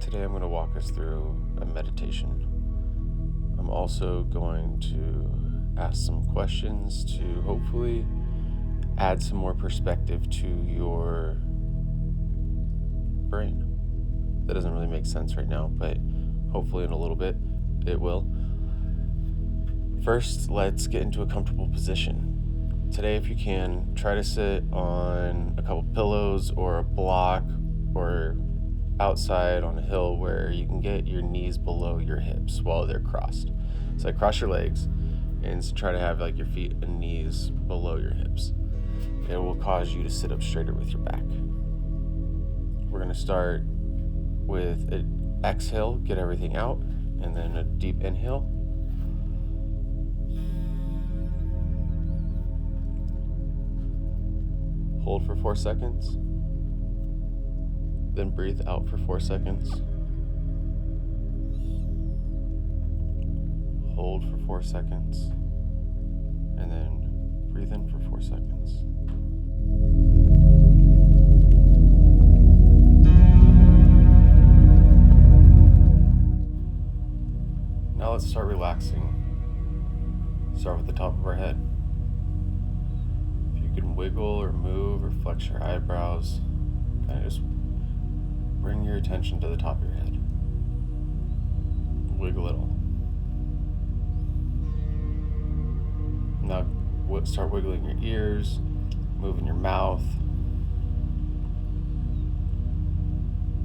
Today I'm going to walk us through a meditation. I'm also going to ask some questions to hopefully add some more perspective to your brain. That doesn't really make sense right now, but hopefully in a little bit it will. First, let's get into a comfortable position. Today, if you can, try to sit on a couple pillows or a block or outside on a hill where you can get your knees below your hips while they're crossed. So cross your legs and try to have your feet and knees below your hips. It will cause you to sit up straighter with your back. We're going to start with an exhale, get everything out, and then a deep inhale. Hold for 4 seconds. Then breathe out for 4 seconds. Hold for 4 seconds. And then breathe in for 4 seconds. Now let's start relaxing. Start with the top of our head. If you can wiggle or move or flex your eyebrows, kind of just bring your attention to the top of your head. Wiggle it all. Now start wiggling your ears, moving your mouth.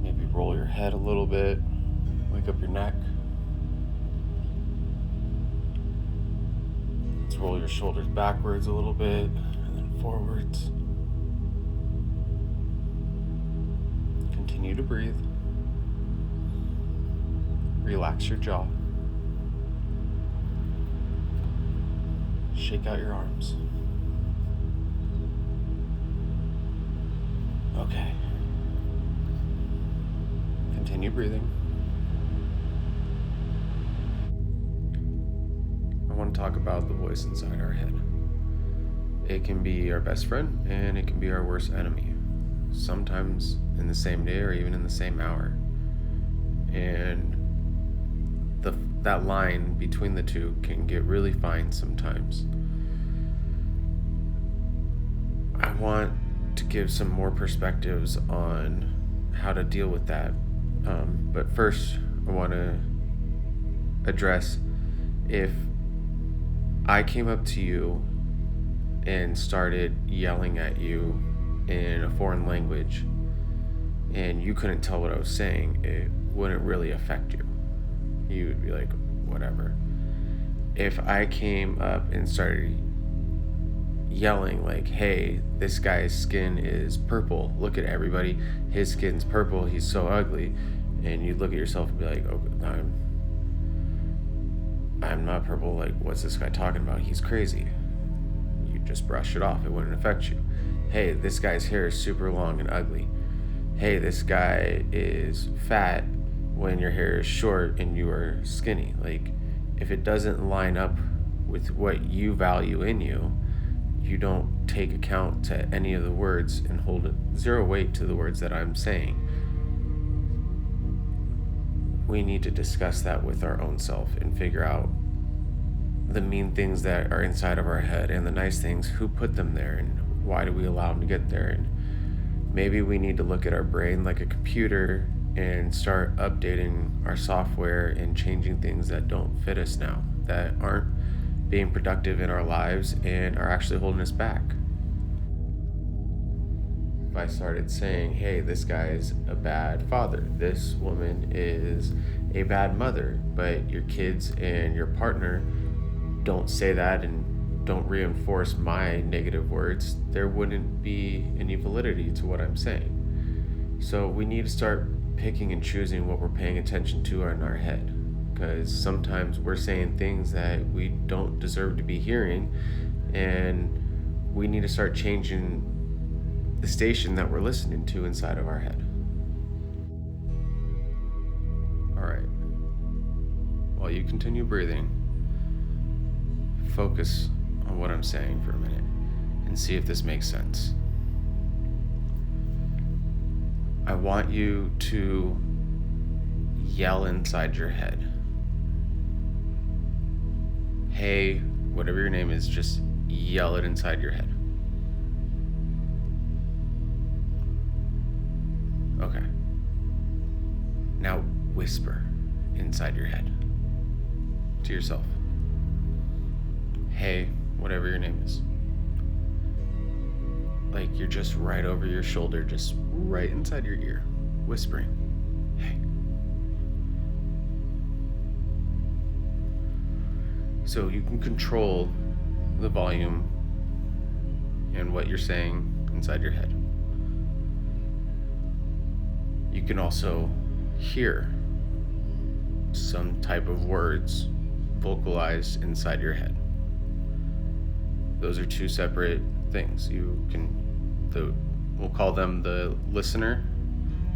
Maybe roll your head a little bit, wake up your neck. Let's roll your shoulders backwards a little bit and then forwards. Continue to breathe. Relax your jaw. Shake out your arms. Okay. Continue breathing. I want to talk about the voice inside our head. It can be our best friend and it can be our worst enemy. Sometimes in the same day or even in the same hour. And that line between the two can get really fine sometimes. I want to give some more perspectives on how to deal with that. But first, I want to address if I came up to you and started yelling at you in a foreign language and you couldn't tell what I was saying, it wouldn't really affect you. You would be like, whatever. If I came up and started yelling like, hey, this guy's skin is purple, look at everybody, his skin's purple, he's so ugly, and you'd look at yourself and be like, oh, I'm not purple, like what's this guy talking about, he's crazy. You just brush it off, it wouldn't affect you. Hey, this guy's hair is super long and ugly. Hey, this guy is fat when your hair is short and you are skinny. Like, if it doesn't line up with what you value in you, you don't take account to any of the words and hold zero weight to the words that I'm saying. We need to discuss that with our own self and figure out the mean things that are inside of our head and the nice things, who put them there and why do we allow them to get there. And maybe we need to look at our brain like a computer and start updating our software and changing things that don't fit us now, that aren't being productive in our lives and are actually holding us back. If I started saying, hey, this guy's a bad father, this woman is a bad mother, but your kids and your partner don't say that and don't reinforce my negative words, there wouldn't be any validity to what I'm saying. So we need to start picking and choosing what we're paying attention to in our head, because sometimes we're saying things that we don't deserve to be hearing, and we need to start changing the station that we're listening to inside of our head. All right. While you continue breathing, focus on what I'm saying for a minute and see if this makes sense. I want you to yell inside your head. Hey, whatever your name is, just yell it inside your head. Okay. Now whisper inside your head to yourself. Hey, whatever your name is. Like you're just right over your shoulder, just right inside your ear, whispering, hey. So you can control the volume and what you're saying inside your head. You can also hear some type of words vocalized inside your head. Those are two separate things. We'll call them the listener,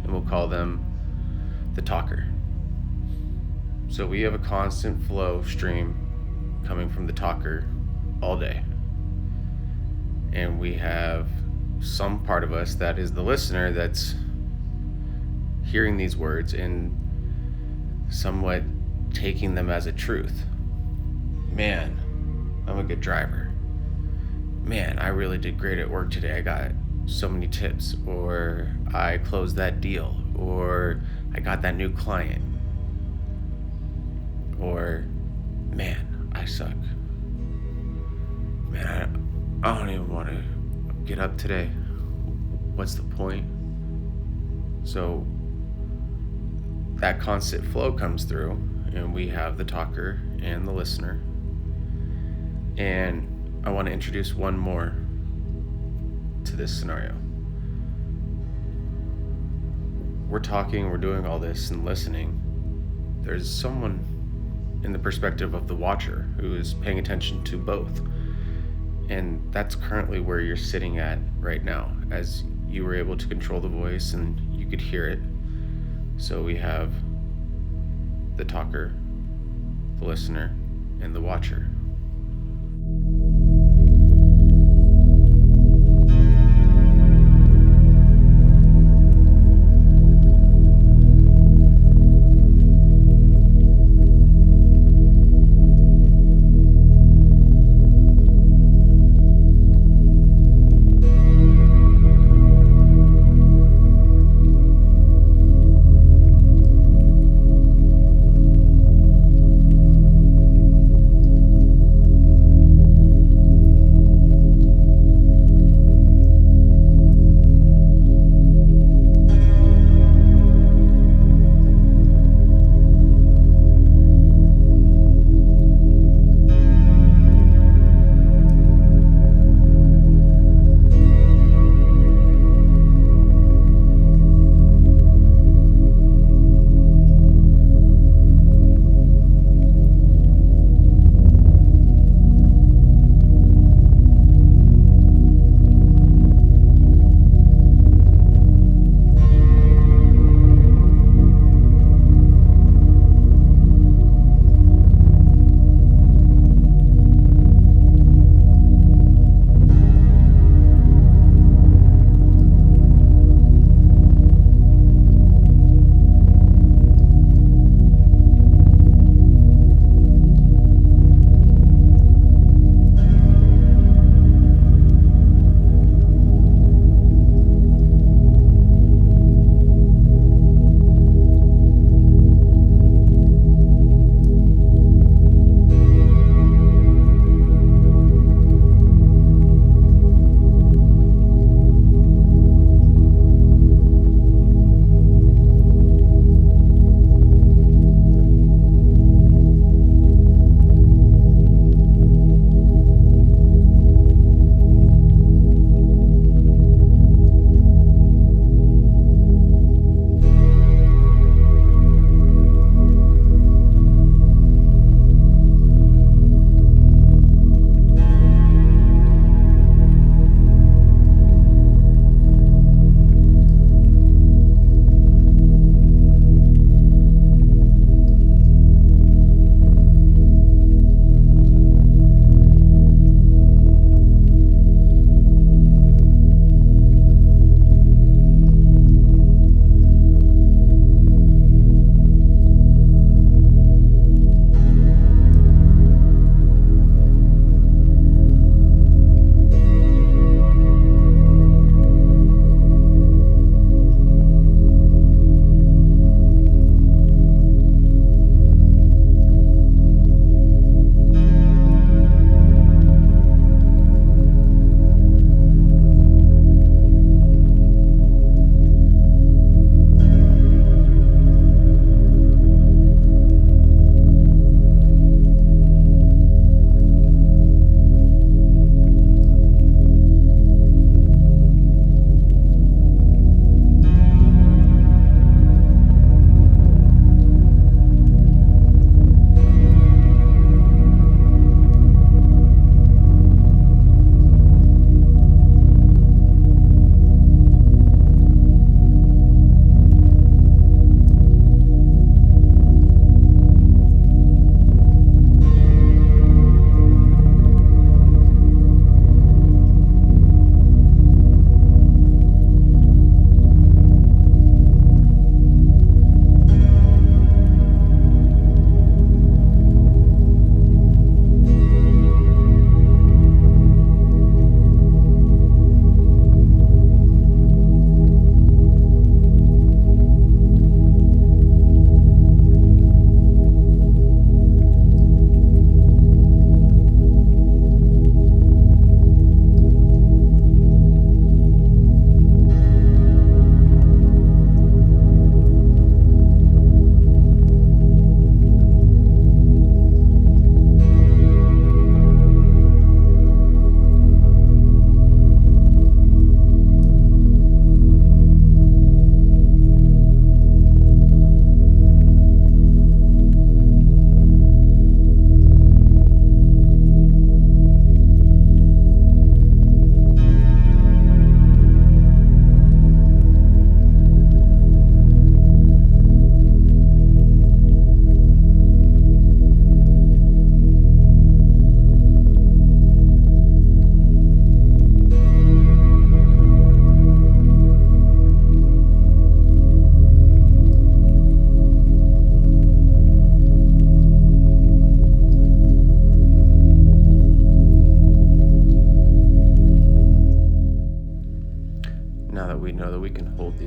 and we'll call them the talker. So we have a constant flow stream coming from the talker all day. And we have some part of us that is the listener that's hearing these words and somewhat taking them as a truth. Man, I'm a good driver. Man, I really did great at work today. I got so many tips, or I closed that deal, or I got that new client, or man, I suck. Man, I don't even want to get up today. What's the point? So that constant flow comes through, and we have the talker and the listener. And I want to introduce one more to this scenario. We're talking, we're doing all this and listening. There's someone in the perspective of the watcher who is paying attention to both. And that's currently where you're sitting at right now, as you were able to control the voice and you could hear it. So we have the talker, the listener, and the watcher.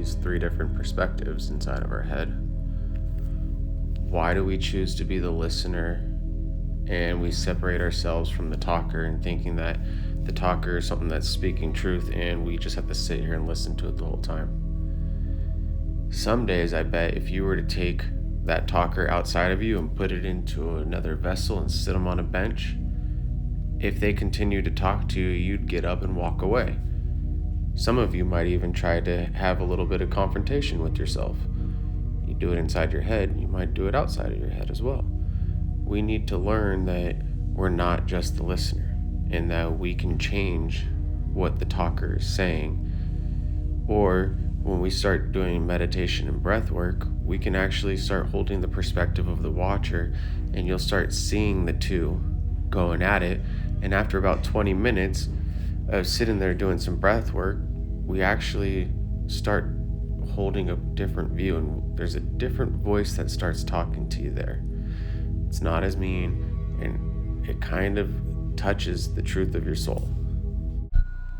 these three different perspectives inside of our head. Why do we choose to be the listener and we separate ourselves from the talker and thinking that the talker is something that's speaking truth and we just have to sit here and listen to it the whole time? Some days, I bet if you were to take that talker outside of you and put it into another vessel and sit them on a bench, if they continue to talk to you, you'd get up and walk away. Some of you might even try to have a little bit of confrontation with yourself. You do it inside your head, you might do it outside of your head as well. We need to learn that we're not just the listener and that we can change what the talker is saying. Or when we start doing meditation and breath work, we can actually start holding the perspective of the watcher, and you'll start seeing the two going at it. And after about 20 minutes of sitting there doing some breath work, we actually start holding a different view, and there's a different voice that starts talking to you there. It's not as mean, and it kind of touches the truth of your soul.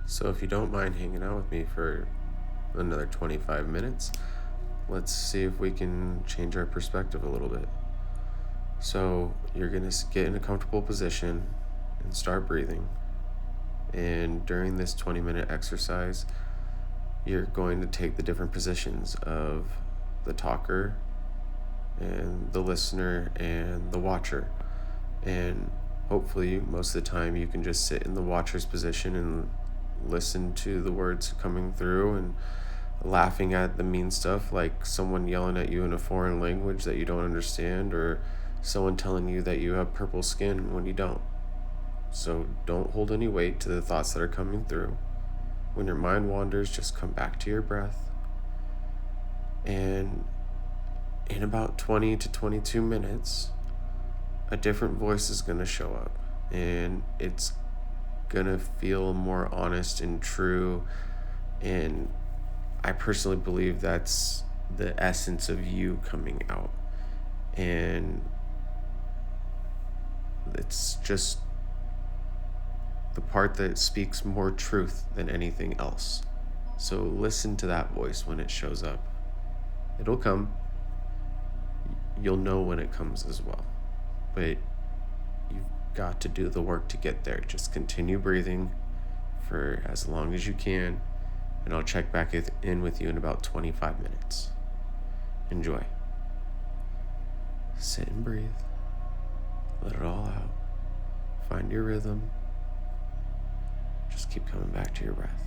So if you don't mind hanging out with me for another 25 minutes, let's see if we can change our perspective a little bit. So you're going to get in a comfortable position and start breathing. And during this 20-minute exercise, you're going to take the different positions of the talker and the listener and the watcher. And hopefully most of the time you can just sit in the watcher's position and listen to the words coming through and laughing at the mean stuff, like someone yelling at you in a foreign language that you don't understand, or someone telling you that you have purple skin when you don't. So don't hold any weight to the thoughts that are coming through. When your mind wanders, just come back to your breath. And in about 20 to 22 minutes, a different voice is going to show up, and it's going to feel more honest and true. And I personally believe that's the essence of you coming out. And it's just the part that speaks more truth than anything else. So listen to that voice when it shows up. It'll come. You'll know when it comes as well. But you've got to do the work to get there. Just continue breathing for as long as you can, and I'll check back in with you in about 25 minutes. Enjoy. Sit and breathe. Let it all out. Find your rhythm. Just keep coming back to your breath.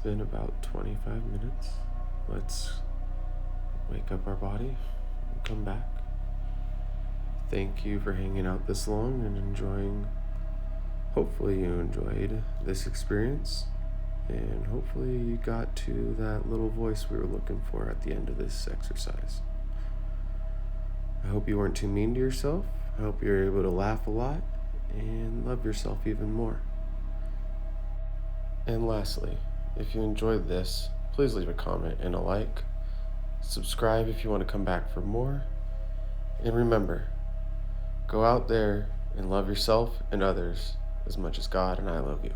been about 25 minutes. Let's wake up our body and come back. Thank you for hanging out this long and enjoying. Hopefully, you enjoyed this experience, and hopefully, you got to that little voice we were looking for at the end of this exercise. I hope you weren't too mean to yourself. I hope you're able to laugh a lot and love yourself even more. And lastly, if you enjoyed this, please leave a comment and a like. Subscribe if you want to come back for more. And remember, go out there and love yourself and others as much as God and I love you.